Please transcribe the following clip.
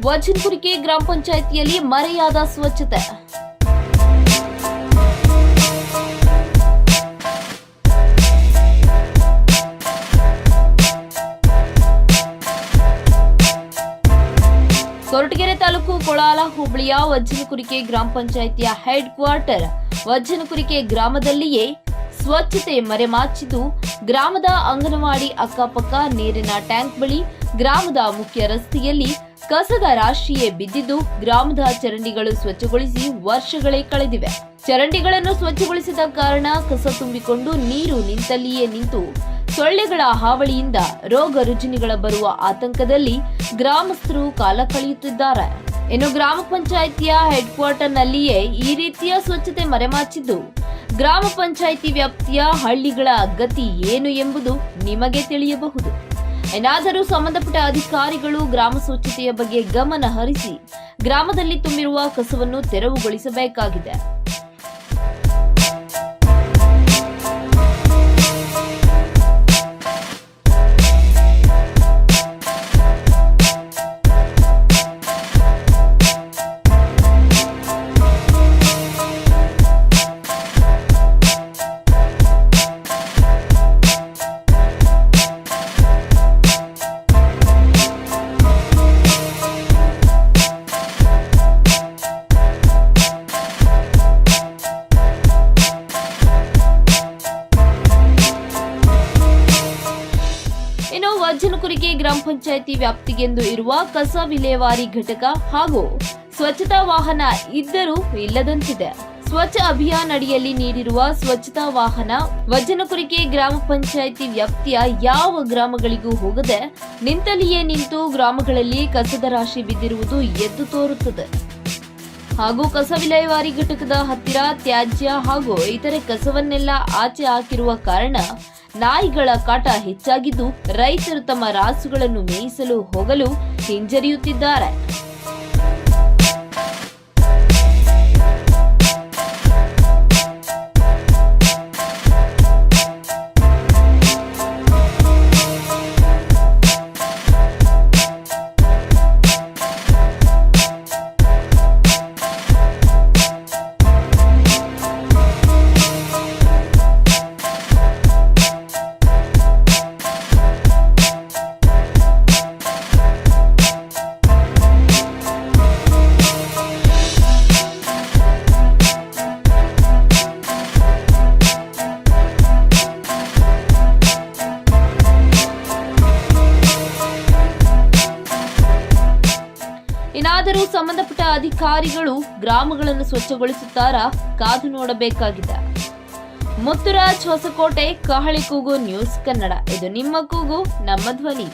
ವಜ್ರನಕುರಿಕೆ ಗ್ರಾಮ ಪಂಚಾಯಿತಿಯಲ್ಲಿ ಮರೆಯಾದ ಸ್ವಚ್ಛತೆ. ಕೊರಟಗೆರೆ ತಾಲೂಕು ಕೊಳಾಲ ಹೋಬಳಿಯ ವಜ್ರನಕುರಿಕೆ ಗ್ರಾಮ ಪಂಚಾಯಿತಿಯ ಹೆಡ್ ಕ್ವಾರ್ಟರ್ ವಜ್ರನಕುರಿಕೆ ಗ್ರಾಮದಲ್ಲಿಯೇ ಸ್ವಚ್ಛತೆ ಮರೆಮಾಚಿದ್ದು, ಗ್ರಾಮದ ಅಂಗನವಾಡಿ ಅಕ್ಕಪಕ್ಕ, ನೀರಿನ ಟ್ಯಾಂಕ್ ಬಳಿ, ಗ್ರಾಮದ ಮುಖ್ಯ ರಸ್ತೆಯಲ್ಲಿ ಕಸದ ರಾಶಿಯೇ ಬಿದ್ದಿದ್ದು, ಗ್ರಾಮದ ಚರಂಡಿಗಳು ಸ್ವಚ್ಛಗೊಳಿಸಿ ವರ್ಷಗಳೇ ಕಳೆದಿವೆ. ಚರಂಡಿಗಳನ್ನು ಸ್ವಚ್ಛಗೊಳಿಸಿದ ಕಾರಣ ಕಸ ತುಂಬಿಕೊಂಡು ನೀರು ನಿಂತಲ್ಲಿಯೇ ನಿಂತು ಸೊಳ್ಳೆಗಳ ಹಾವಳಿಯಿಂದ ರೋಗ ರುಜಿನಗಳ ಬರುವ ಆತಂಕದಲ್ಲಿ ಗ್ರಾಮಸ್ಥರು ಕಾಲ ಕಳೆಯುತ್ತಿದ್ದಾರೆ. ಇನ್ನು ಗ್ರಾಮ ಪಂಚಾಯಿತಿಯ ಹೆಡ್ ಕ್ವಾರ್ಟರ್ನಲ್ಲಿಯೇ ಈ ರೀತಿಯ ಸ್ವಚ್ಛತೆ ಮರೆಮಾಚಿದ್ದು, ಗ್ರಾಮ ಪಂಚಾಯಿತಿ ವ್ಯಾಪ್ತಿಯ ಹಳ್ಳಿಗಳ ಗತಿ ಏನು ಎಂಬುದು ನಿಮಗೆ ತಿಳಿಯಬಹುದು. ಏನಾದರೂ ಸಂಬಂಧಪಟ್ಟ ಅಧಿಕಾರಿಗಳು ಗ್ರಾಮ ಸ್ವಚ್ಛತೆಯ ಬಗ್ಗೆ ಗಮನ ಹರಿಸಿ ಗ್ರಾಮದಲ್ಲಿ ತುಂಬಿರುವ ಕಸವನ್ನು ತೆರವುಗೊಳಿಸಬೇಕಾಗಿದೆ. ಇನ್ನು ವಜ್ರನಕುರಿಕೆ ಗ್ರಾಮ ಪಂಚಾಯಿತಿ ವ್ಯಾಪ್ತಿಗೆಂದು ಇರುವ ಕಸ ವಿಲೇವಾರಿ ಘಟಕ ಹಾಗೂ ಸ್ವಚ್ಛತಾ ವಾಹನ ಇದ್ದರೂ ಇಲ್ಲದಂತಿದೆ. ಸ್ವಚ್ಛ ಅಭಿಯಾನ ಅಡಿಯಲ್ಲಿ ನೀಡಿರುವ ಸ್ವಚ್ಛತಾ ವಾಹನ ವಜ್ರನಕುರಿಕೆ ಗ್ರಾಮ ಪಂಚಾಯಿತಿ ವ್ಯಾಪ್ತಿಯ ಯಾವ ಗ್ರಾಮಗಳಿಗೂ ಹೋಗದೆ ನಿಂತಲ್ಲಿಯೇ ನಿಂತು ಗ್ರಾಮಗಳಲ್ಲಿ ಕಸದ ರಾಶಿ ಬಿದ್ದಿರುವುದು ಎದ್ದು ತೋರುತ್ತದೆ. ಹಾಗೂ ಕಸ ವಿಲೇವಾರಿ ಘಟಕದ ಹತ್ತಿರ ತ್ಯಾಜ್ಯ ಹಾಗೂ ಇತರೆ ಕಸವನ್ನೆಲ್ಲ ಆಚೆ ಹಾಕಿರುವ ಕಾರಣ ನಾಯಿಗಳ ಕಾಟ ಹೆಚ್ಚಾಗಿದ್ದು, ರೈತರು ತಮ್ಮ ರಾಸುಗಳನ್ನು ಮೇಯಿಸಲು ಹೋಗಲು ಹಿಂಜರಿಯುತ್ತಿದ್ದಾರೆ. ಇನ್ನಾದರೂ ಸಂಬಂಧಪಟ್ಟ ಅಧಿಕಾರಿಗಳು ಗ್ರಾಮಗಳನ್ನು ಸ್ವಚ್ಛಗೊಳಿಸುತ್ತಾರಾ ಕಾದು ನೋಡಬೇಕಾಗಿದೆ. ಮುತ್ತುರಾಜ್, ಹೊಸಕೋಟೆ, ಕಹಳೆ ಕೂಗು ನ್ಯೂಸ್ ಕನ್ನಡ. ಇದು ನಿಮ್ಮ ಕೂಗು, ನಮ್ಮ ಧ್ವನಿ.